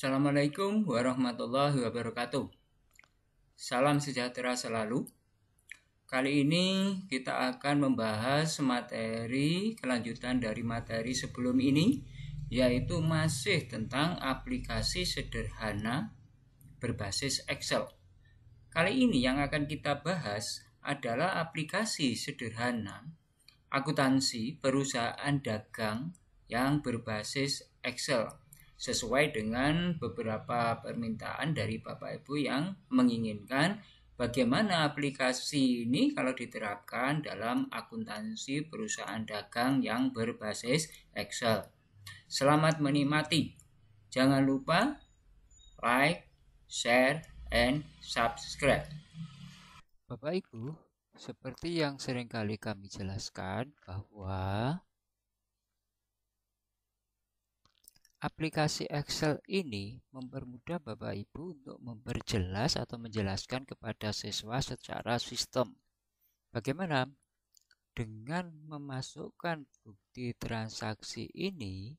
Assalamualaikum warahmatullahi wabarakatuh. Salam sejahtera selalu. Kali ini kita akan membahas materi kelanjutan dari materi sebelum ini, yaitu masih tentang aplikasi sederhana berbasis Excel. Kali ini yang akan kita bahas adalah aplikasi sederhana akuntansi perusahaan dagang yang berbasis Excel, sesuai dengan beberapa permintaan dari Bapak Ibu yang menginginkan bagaimana aplikasi ini kalau diterapkan dalam akuntansi perusahaan dagang yang berbasis Excel. Selamat menikmati. Jangan lupa like, share, and subscribe. Bapak Ibu, seperti yang sering kali kami jelaskan bahwa aplikasi Excel ini mempermudah Bapak Ibu untuk memperjelas atau menjelaskan kepada siswa secara sistem. Bagaimana? Dengan memasukkan bukti transaksi ini,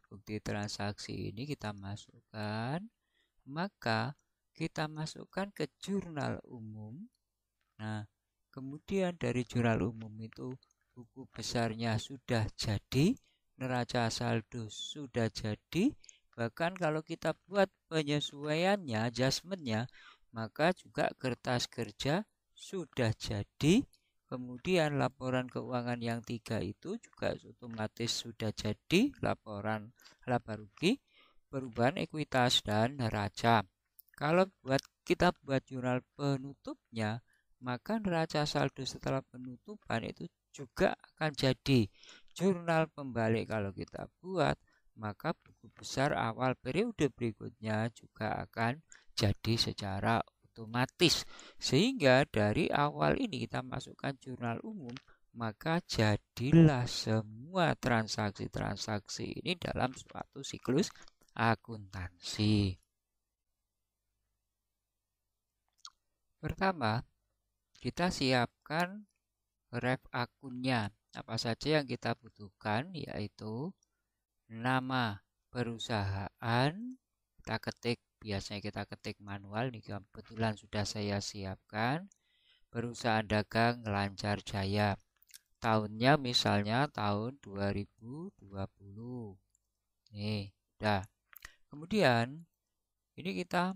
bukti transaksi ini kita masukkan, maka kita masukkan ke jurnal umum. Nah, kemudian dari jurnal umum itu buku besarnya sudah jadi, neraca saldo sudah jadi, bahkan kalau kita buat penyesuaiannya, adjustmentnya, maka juga kertas kerja sudah jadi, kemudian laporan keuangan yang 3 itu juga otomatis sudah jadi, laporan laba rugi, perubahan ekuitas dan neraca. Kalau kita buat jurnal penutupnya, maka neraca saldo setelah penutupan itu juga akan jadi. Jurnal pembalik kalau kita buat, maka buku besar awal periode berikutnya juga akan jadi secara otomatis. Sehingga dari awal ini kita masukkan jurnal umum, maka jadilah semua transaksi-transaksi ini dalam suatu siklus akuntansi. Pertama, kita siapkan ref akunnya. Apa saja yang kita butuhkan, yaitu nama perusahaan. Kita ketik, biasanya kita ketik manual, ini kebetulan sudah saya siapkan. Perusahaan dagang Lancar Jaya. Tahunnya misalnya tahun 2020. Nih, udah. Kemudian ini kita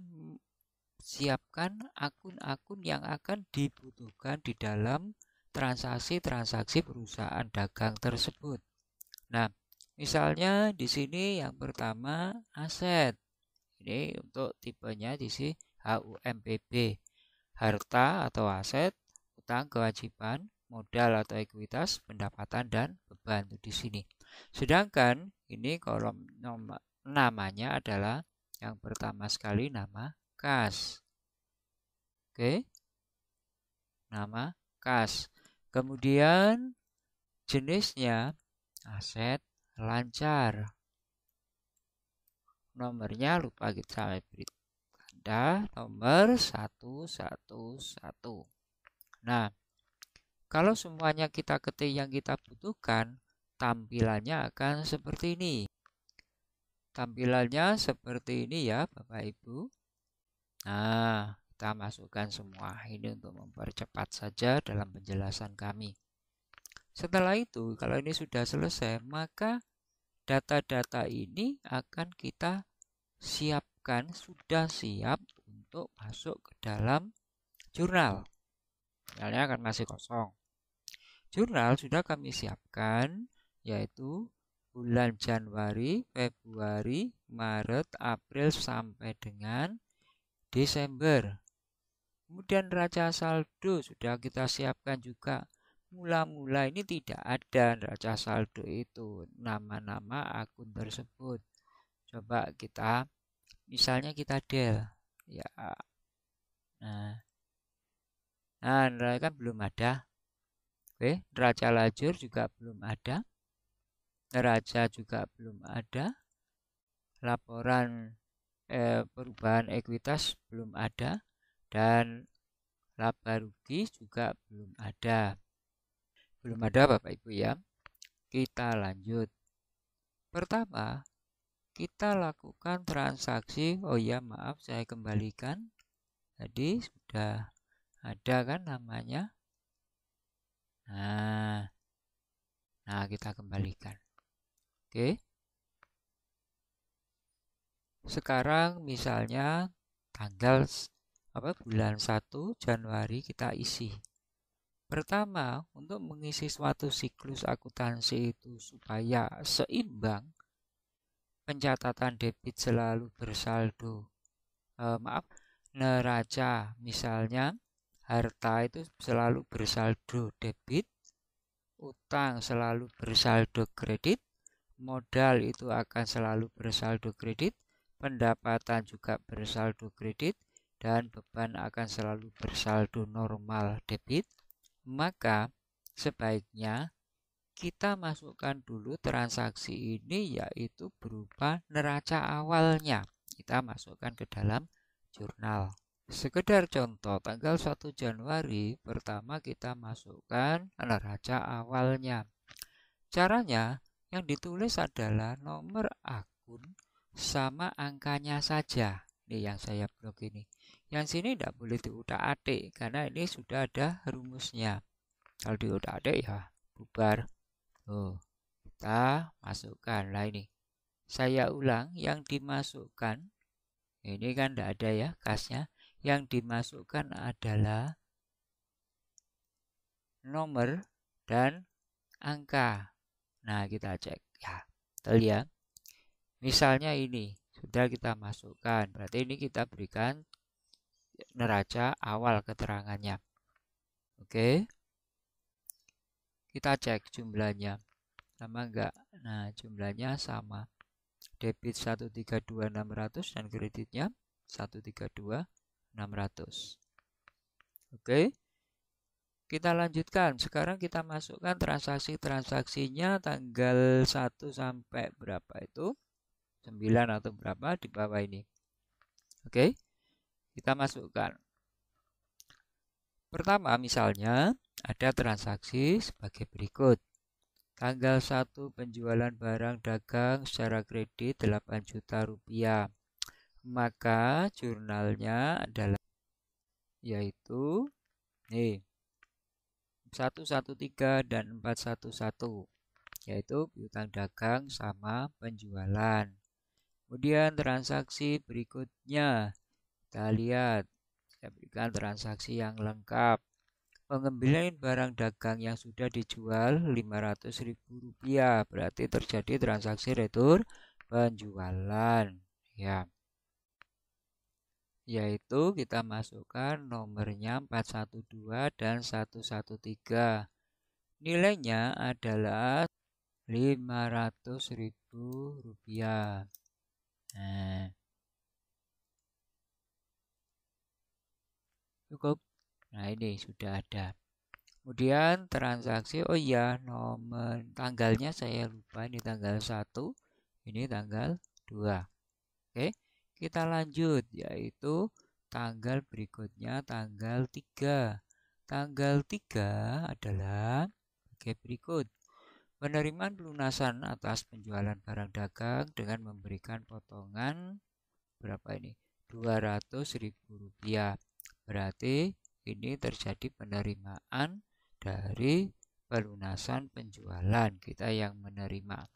siapkan akun-akun yang akan dibutuhkan di dalam transaksi-transaksi perusahaan dagang tersebut. Nah, misalnya di sini yang pertama aset. Ini untuk tipenya di sini HUMPB. Harta atau aset, utang kewajiban, modal atau ekuitas, pendapatan dan beban itu di sini. Sedangkan ini kolom namanya adalah yang pertama sekali nama kas. Oke. Nama kas. Kemudian jenisnya aset lancar. Nomornya lupa kita beri tanda nomor 111. Nah, kalau semuanya kita ketik yang kita butuhkan, tampilannya akan seperti ini. Tampilannya seperti ini ya Bapak Ibu. Nah, kita masukkan semua ini untuk mempercepat saja dalam penjelasan kami. Setelah itu, kalau ini sudah selesai, maka data-data ini akan kita siapkan, sudah siap untuk masuk ke dalam jurnal. Jurnalnya akan masih kosong. Jurnal sudah kami siapkan, yaitu bulan Januari, Februari, Maret, April sampai dengan Desember. Kemudian neraca saldo sudah kita siapkan juga. Mula-mula ini tidak ada neraca saldo itu, nama-nama akun tersebut. Coba kita, misalnya kita del, ya. Nah, neraca kan belum ada. Oke, neraca lajur juga belum ada. Neraca juga belum ada. Laporan perubahan ekuitas belum ada. Dan laba rugi juga belum ada. Belum ada Bapak Ibu ya. Kita lanjut. Pertama, kita lakukan transaksi. Oh ya, maaf, saya kembalikan. Tadi sudah ada kan namanya. Nah, kita kembalikan. Oke. Sekarang misalnya tanggal bulan 1 Januari kita isi. Pertama, untuk mengisi suatu siklus akuntansi itu supaya seimbang, pencatatan debit selalu bersaldo. Neraca misalnya harta itu selalu bersaldo debit, utang selalu bersaldo kredit, modal itu akan selalu bersaldo kredit, pendapatan juga bersaldo kredit, dan beban akan selalu bersaldo normal debit. Maka sebaiknya kita masukkan dulu transaksi ini, yaitu berupa neraca awalnya. Kita masukkan ke dalam jurnal. Sekedar contoh, tanggal 1 Januari pertama kita masukkan neraca awalnya. Caranya yang ditulis adalah nomor akun sama angkanya saja. Ini yang saya blok ini. Yang sini tidak boleh diutak-atik karena ini sudah ada rumusnya. Kalau diutak-atik ya bubar. Kita masukkan. Lah ini. Saya ulang, yang dimasukkan ini kan tidak ada ya kasnya. Yang dimasukkan adalah nomor dan angka. Nah, kita cek ya. Betul ya. Misalnya ini sudah kita masukkan. Berarti ini kita berikan neraca awal keterangannya. Oke. Kita cek jumlahnya. Sama enggak? Nah, jumlahnya sama. Debit 132.600 dan kreditnya 132.600. Oke. Kita lanjutkan. Sekarang kita masukkan transaksinya tanggal 1 sampai berapa itu? 9 atau berapa di bawah ini. Oke. Kita masukkan. Pertama misalnya ada transaksi sebagai berikut. Tanggal 1 penjualan barang dagang secara kredit 8 juta rupiah. Maka jurnalnya adalah yaitu 113 dan 411, yaitu piutang dagang sama penjualan. Kemudian transaksi berikutnya kita lihat, saya berikan transaksi yang lengkap. Pengambilan barang dagang yang sudah dijual Rp500.000, berarti terjadi transaksi retur penjualan ya. Yaitu kita masukkan nomornya 412 dan 113. Nilainya adalah Rp500.000. Nah, cukup. Nah, ini sudah ada. Kemudian transaksi, oh iya, nomor tanggalnya saya lupa, ini tanggal 1, ini tanggal 2. Oke, kita lanjut, yaitu tanggal berikutnya tanggal 3. Tanggal 3 adalah sebagai berikut. Penerimaan pelunasan atas penjualan barang dagang dengan memberikan potongan berapa ini? Rp200.000. Berarti ini terjadi penerimaan dari pelunasan penjualan, kita yang menerima.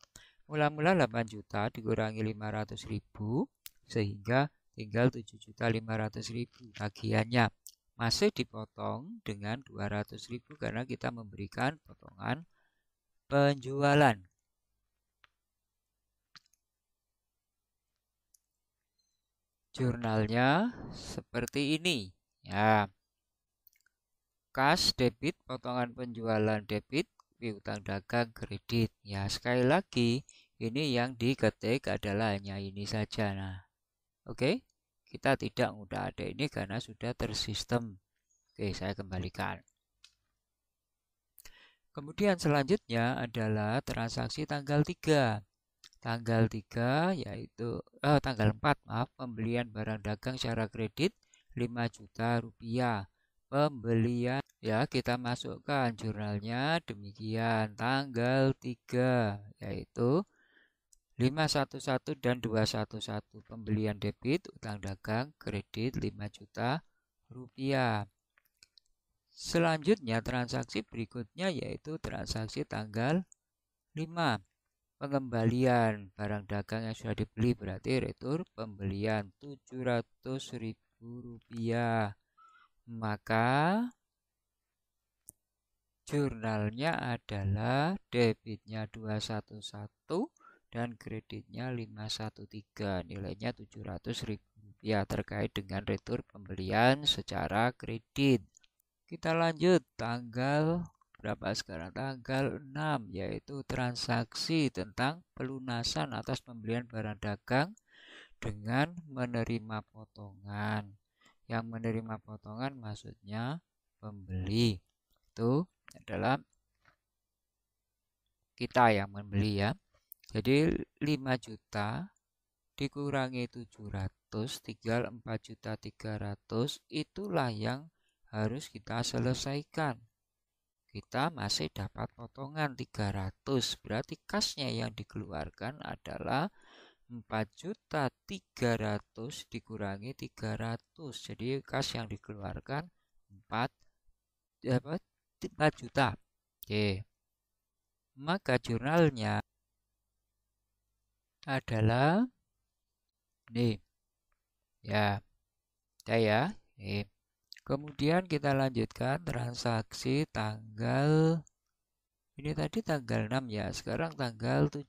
Mula-mula 8 juta dikurangi 500.000 sehingga tinggal 7.500.000 bagiannya. Masih dipotong dengan 200.000 karena kita memberikan potongan penjualan. Jurnalnya seperti ini ya. Kas debit, potongan penjualan debit, piutang dagang kredit. Ya, sekali lagi ini yang diketik adalah hanya ini saja. Nah, oke, kita tidak mudah ada ini karena sudah tersistem. Oke, saya kembalikan. Kemudian selanjutnya adalah transaksi tanggal 3. Tanggal 3 yaitu tanggal 4, maaf, pembelian barang dagang secara kredit 5 juta rupiah. Pembelian ya, kita masukkan jurnalnya demikian tanggal 3 yaitu 511 dan 211 pembelian debit, utang dagang, kredit 5 juta rupiah. Selanjutnya transaksi berikutnya yaitu transaksi tanggal 5. Pengembalian barang dagang yang sudah dibeli, berarti retur pembelian 700.000 rupiah. Maka jurnalnya adalah debitnya 211 dan kreditnya 513, nilainya 700.000 rupiah terkait dengan retur pembelian secara kredit. Kita lanjut tanggal berapa sekarang? Tanggal 6, yaitu transaksi tentang pelunasan atas pembelian barang dagang dengan menerima potongan. Yang menerima potongan maksudnya pembeli. Itu adalah kita yang membeli ya. Jadi 5 juta dikurangi 700, tinggal 4.300.000, itulah yang harus kita selesaikan. Kita masih dapat potongan 300, berarti kasnya yang dikeluarkan adalah 4.300.000 dikurangi 300. Jadi kas yang dikeluarkan 4 juta. Oke. Maka jurnalnya adalah ini. Ya. Ya. Ini. Kemudian kita lanjutkan transaksi tanggal, ini tadi tanggal 6 ya, sekarang tanggal 7,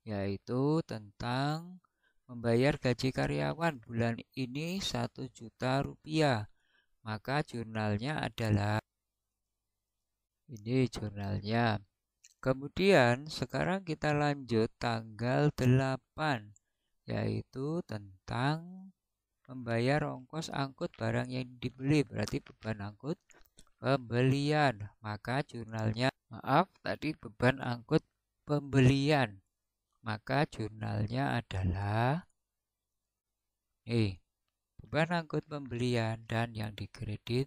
yaitu tentang membayar gaji karyawan bulan ini 1 juta rupiah. Maka jurnalnya adalah ini jurnalnya. Kemudian sekarang kita lanjut tanggal 8, yaitu tentang membayar ongkos angkut barang yang dibeli, berarti beban angkut pembelian. Maka jurnalnya, tadi beban angkut pembelian. Maka jurnalnya adalah beban angkut pembelian dan yang dikredit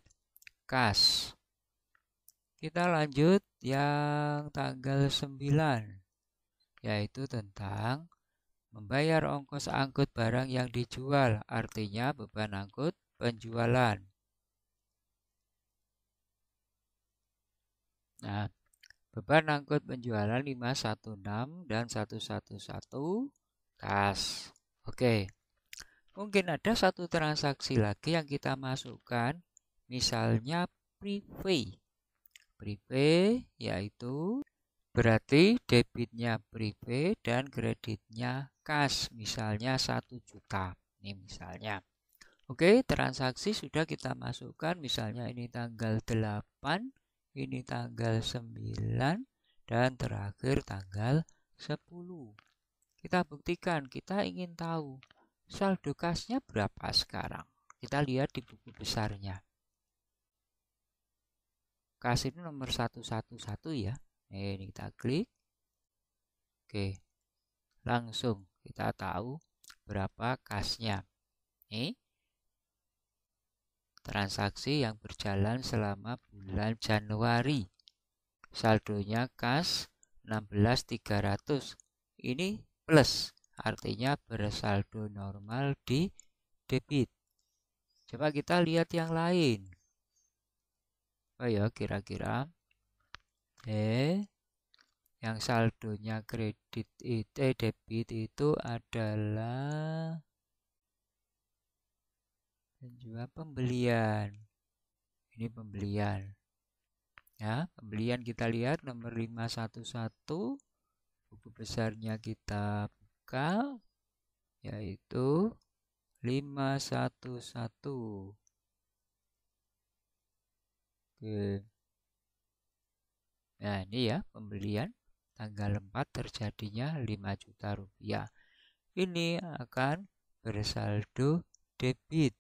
kas. Kita lanjut yang tanggal 9, yaitu tentang membayar ongkos angkut barang yang dijual, artinya beban angkut penjualan. Nah, beban angkut penjualan 516 dan 111 kas. Oke. Mungkin ada satu transaksi lagi yang kita masukkan, misalnya prepay. Prepay yaitu berarti debitnya prepay dan kreditnya kas, misalnya 1 juta. Ini misalnya. Oke, transaksi sudah kita masukkan, misalnya ini tanggal 8, ini tanggal 9, dan terakhir tanggal 10. Kita buktikan, kita ingin tahu saldo kasnya berapa sekarang. Kita lihat di buku besarnya. Kas ini nomor 111 ya. Ini kita klik. Oke. Langsung kita tahu berapa kasnya. Ini transaksi yang berjalan selama bulan Januari. Saldonya kas 16.300. Ini plus, artinya bersaldo normal di debit. Coba kita lihat yang lain. Oh ya, kira-kira yang saldonya kredit debit itu adalah penjual pembelian. Ini pembelian. Ya, pembelian kita lihat nomor 511. Buku besarnya kita buka, yaitu 511. Oke. Nah, ini ya pembelian tanggal 4 terjadinya 5 juta rupiah. Ini akan bersaldo debit.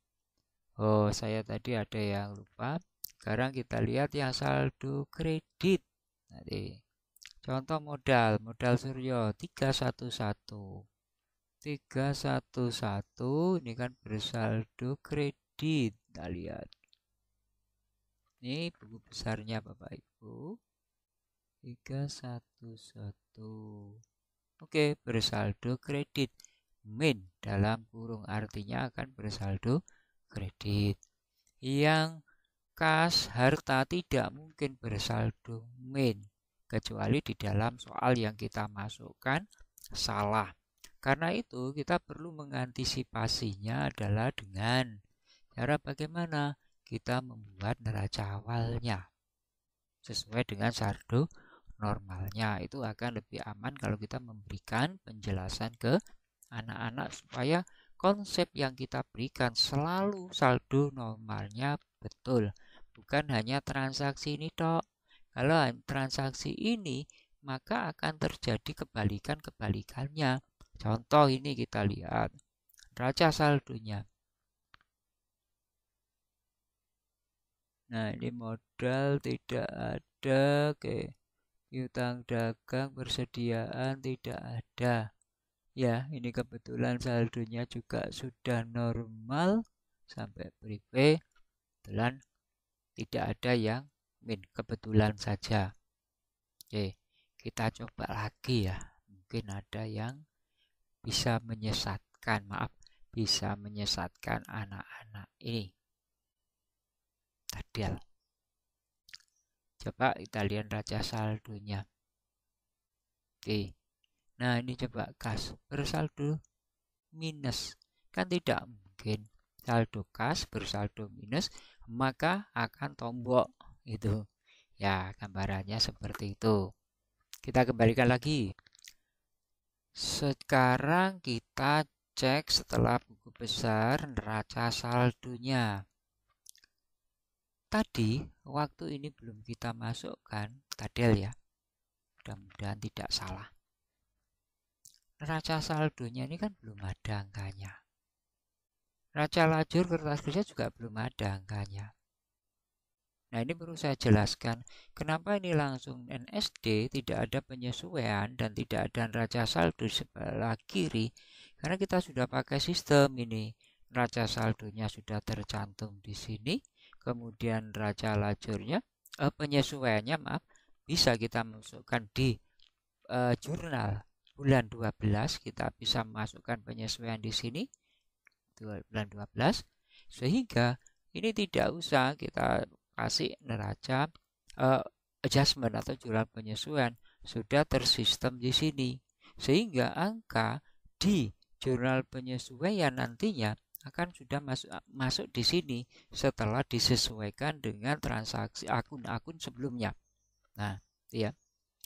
Oh, saya tadi ada yang lupa. Sekarang kita lihat yang saldo kredit. Nanti contoh modal Suryo 311. 311 ini kan bersaldo kredit. Kita lihat. Ini buku besarnya Bapak Ibu. 311. Oke, bersaldo kredit. Min dalam kurung artinya akan bersaldo kredit. Yang kas harta tidak mungkin bersaldo min, kecuali di dalam soal yang kita masukkan salah. Karena itu kita perlu mengantisipasinya adalah dengan cara bagaimana kita membuat neraca awalnya sesuai dengan saldo normalnya. Itu akan lebih aman kalau kita memberikan penjelasan ke anak-anak supaya konsep yang kita berikan selalu saldo normalnya betul, bukan hanya transaksi ini tok. Kalau transaksi ini, maka akan terjadi kebalikan-kebalikannya. Contoh ini kita lihat neraca saldonya. Nah, ini modal tidak ada, oke. Piutang dagang persediaan tidak ada. Ya, ini kebetulan saldonya juga sudah normal sampai prepay. Kebetulan tidak ada yang min, kebetulan saja. Oke, kita coba lagi ya. Mungkin ada yang bisa menyesatkan, bisa menyesatkan anak-anak ini. Tadi coba kita lihat neraca saldonya. Oke. Nah, ini coba kas bersaldo minus. Kan tidak mungkin saldo kas bersaldo minus, maka akan tombok itu. Ya, gambarannya seperti itu. Kita kembalikan lagi. Sekarang kita cek setelah buku besar neraca saldonya. Tadi waktu ini belum kita masukkan, Tadel ya. Mudah-mudahan tidak salah. Neraca saldonya ini kan belum ada angkanya. Neraca lajur kertas kerja juga belum ada angkanya. Nah, ini perlu saya jelaskan kenapa ini langsung NSD, tidak ada penyesuaian dan tidak ada neraca saldo sebelah kiri. Karena kita sudah pakai sistem ini. Neraca saldonya sudah tercantum di sini. Kemudian neraca lajurnya, penyesuaiannya bisa kita masukkan di jurnal. Bulan 12 kita bisa masukkan penyesuaian di sini bulan 12 sehingga ini tidak usah kita kasih neraca adjustment atau jurnal penyesuaian, sudah tersistem di sini sehingga angka di jurnal penyesuaian nantinya akan sudah masuk di sini setelah disesuaikan dengan transaksi akun-akun sebelumnya. Nah, ya.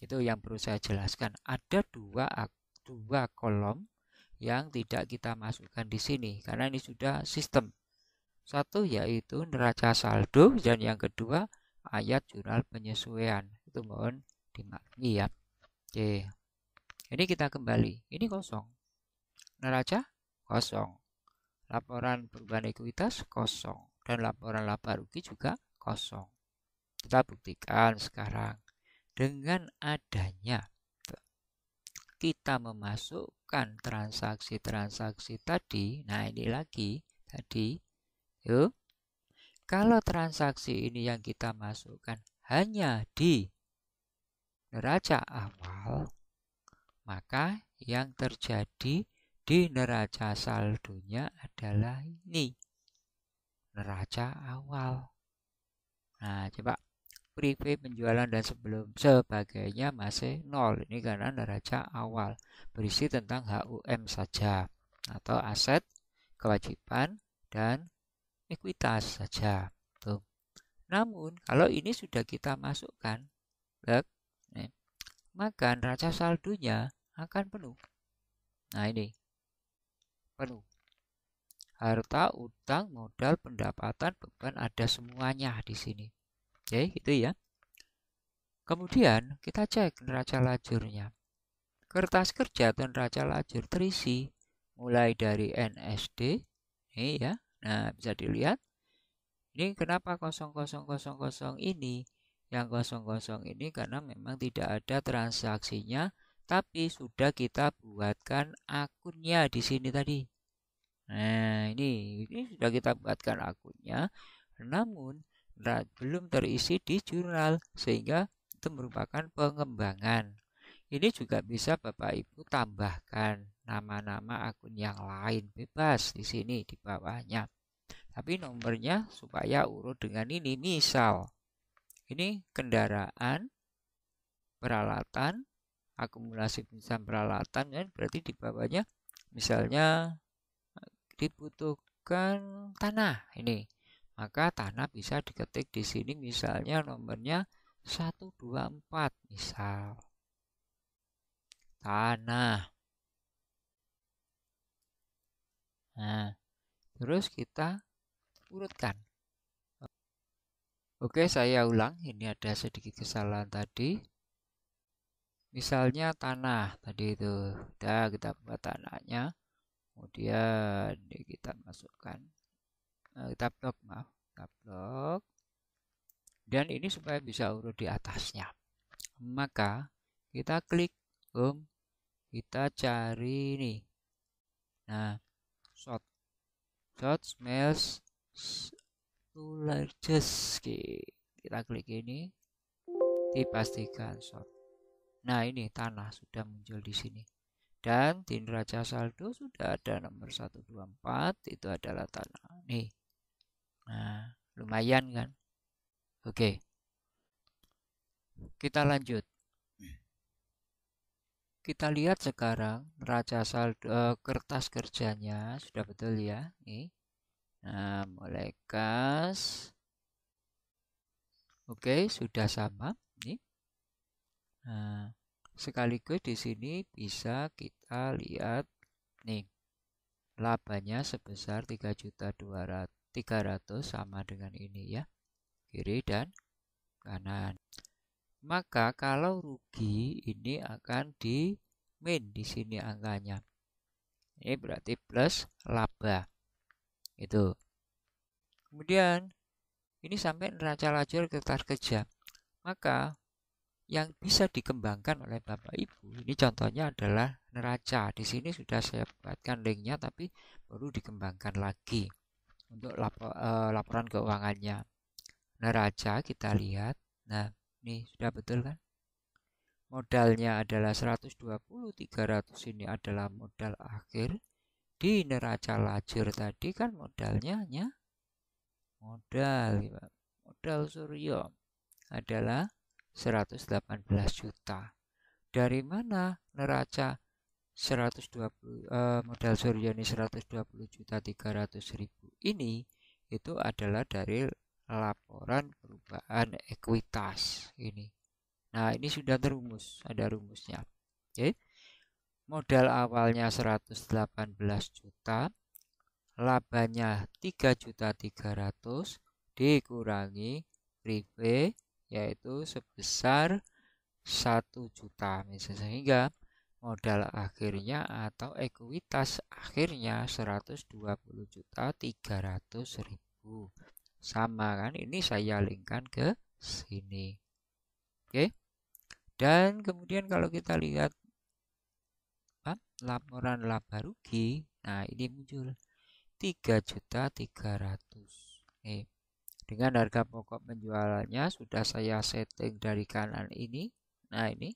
Itu yang perlu saya jelaskan. Ada dua kolom yang tidak kita masukkan di sini karena ini sudah sistem. Satu yaitu neraca saldo dan yang kedua ayat jurnal penyesuaian. Itu mohon dimaklumi ya. Oke. Ini kita kembali. Ini kosong. Neraca kosong. Laporan perubahan ekuitas kosong dan laporan laba rugi juga kosong. Kita buktikan sekarang. Dengan adanya kita memasukkan transaksi-transaksi tadi, nah ini lagi tadi, yuk. Kalau transaksi ini yang kita masukkan hanya di neraca awal, maka yang terjadi di neraca saldonya adalah ini, neraca awal. Nah, coba prepay penjualan dan sebagainya masih nol. Ini karena neraca awal berisi tentang HUM saja atau aset, kewajiban dan ekuitas saja. Tuh. Namun kalau ini sudah kita masukkan, maka neraca saldonya akan penuh. Nah ini penuh. Harta, utang, modal, pendapatan, beban ada semuanya di sini. Oke, gitu ya. Kemudian kita cek neraca lajurnya. Kertas kerja atau neraca lajur terisi mulai dari NSD, ini ya. Nah, bisa dilihat. Ini kenapa 0000 ini? Yang 00 ini karena memang tidak ada transaksinya, tapi sudah kita buatkan akunnya di sini tadi. Nah, ini sudah kita buatkan akunnya, namun belum terisi di jurnal sehingga itu merupakan pengembangan. Ini juga bisa Bapak Ibu tambahkan nama-nama akun yang lain, bebas di sini di bawahnya. Tapi nomornya supaya urut dengan ini. Misal ini kendaraan, peralatan, akumulasi penyusunan peralatan, kan berarti di bawahnya misalnya dibutuhkan tanah ini. Maka tanah bisa diketik di sini misalnya nomornya 124 misal. Tanah. Nah, terus kita urutkan. Oke, saya ulang. Ini ada sedikit kesalahan tadi. Misalnya tanah tadi itu. Udah kita buat tanahnya. Kemudian kita masukkan. Kita blok, maaf. Kita blok. Dan ini supaya bisa urut di atasnya. Maka kita klik home. Kita cari nih. Nah, sort smells to largest. Kita klik ini, dipastikan sort. Nah, ini tanah sudah muncul di sini. Dan di neraca saldo sudah ada nomor 124, itu adalah tanah. Nih. Nah, lumayan kan? Oke. Kita lanjut. Kita lihat sekarang neraca saldo kertas kerjanya sudah betul ya. Nih. Nah, mulai kas. Oke, sudah sama. Nih. Nah, sekaligus di sini bisa kita lihat nih. Labanya sebesar 3.300.000 sama dengan ini ya. Kiri dan kanan. Maka kalau rugi ini akan di min di sini angkanya. Ini berarti plus laba. Itu. Kemudian ini sampai neraca lajur kertas kerja. Maka yang bisa dikembangkan oleh Bapak Ibu, ini contohnya adalah neraca. Di sini sudah saya buatkan linknya, tapi perlu dikembangkan lagi untuk laporan keuangannya. Neraca kita lihat. Nah, ini sudah betul kan? Modalnya adalah 120, 300 ini adalah modal akhir. Di neraca lajur tadi kan modalnya hanya modal Suryo adalah 118 juta. Dari mana neraca 120 modal Suryo ini 120 juta 300 ribu ini? Itu adalah dari laporan perubahan ekuitas ini. Nah, ini sudah terumus, ada rumusnya. Oke. Modal awalnya 118 juta, labanya 3.300.000 dikurangi prive yaitu sebesar 1 juta misalnya, sehingga modal akhirnya atau ekuitas akhirnya 120.300.000. Sama kan? Ini saya linkkan ke sini. Oke. Dan kemudian kalau kita lihat laporan laba rugi, nah ini muncul 3.300.000. Dengan harga pokok penjualannya sudah saya setting dari kanan ini. Nah, ini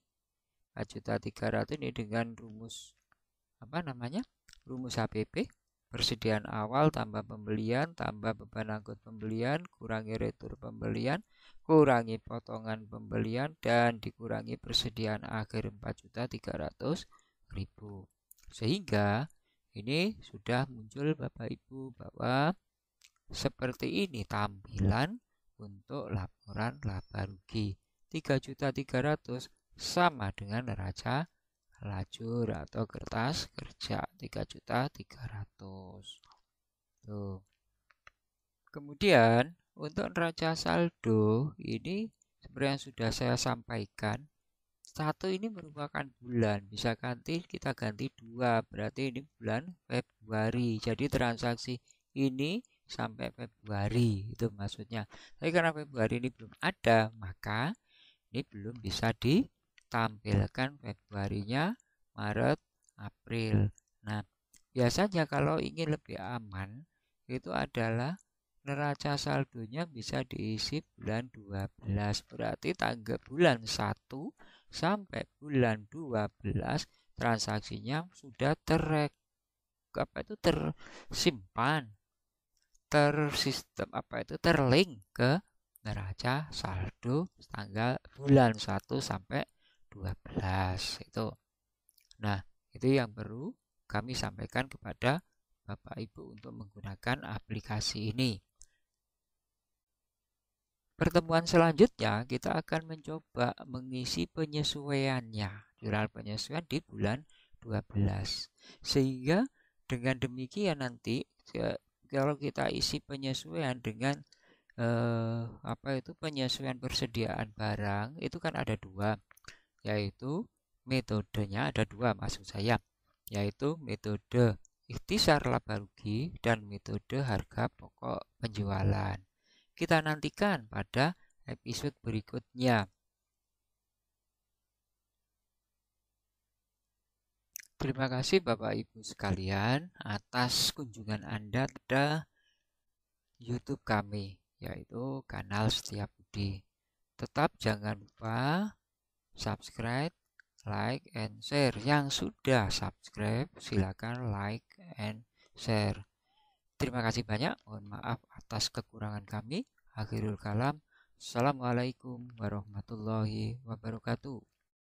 4.300.000 ini dengan rumus rumus HPP, persediaan awal tambah pembelian tambah beban angkut pembelian kurangi retur pembelian kurangi potongan pembelian dan dikurangi persediaan akhir 4.300.000. Sehingga ini sudah muncul Bapak Ibu bahwa seperti ini tampilan untuk laporan laba rugi. 3.300.000 sama dengan neraca lajur atau kertas kerja 3.300.000. Tuh. Kemudian untuk neraca saldo ini seperti yang sudah saya sampaikan, satu ini merupakan bulan, bisa kita ganti 2, berarti ini bulan Februari. Jadi transaksi ini sampai Februari itu maksudnya. Tapi karena Februari ini belum ada, maka ini belum bisa ditampilkan Februarinya, Maret, April. Nah, biasanya kalau ingin lebih aman itu adalah neraca saldonya bisa diisi bulan 12, berarti tanggal bulan 1 sampai bulan 12 transaksinya sudah tersimpan, tersistem terlink ke neraca saldo tanggal bulan 1 sampai 12 itu. Nah, itu yang perlu kami sampaikan kepada Bapak Ibu untuk menggunakan aplikasi ini. Pertemuan selanjutnya kita akan mencoba mengisi penyesuaiannya, jurnal penyesuaian di bulan 12. Sehingga dengan demikian nanti kalau kita isi penyesuaian dengan penyesuaian persediaan barang itu kan ada dua, yaitu metodenya ada dua maksud saya, yaitu metode ikhtisar laba rugi dan metode harga pokok penjualan. Kita nantikan pada episode berikutnya. Terima kasih Bapak Ibu sekalian atas kunjungan Anda pada YouTube kami, yaitu kanal Setia Budi. Tetap jangan lupa subscribe, like, and share. Yang sudah subscribe, silakan like and share. Terima kasih banyak. Mohon maaf atas kekurangan kami. Akhirul kalam. Assalamualaikum warahmatullahi wabarakatuh.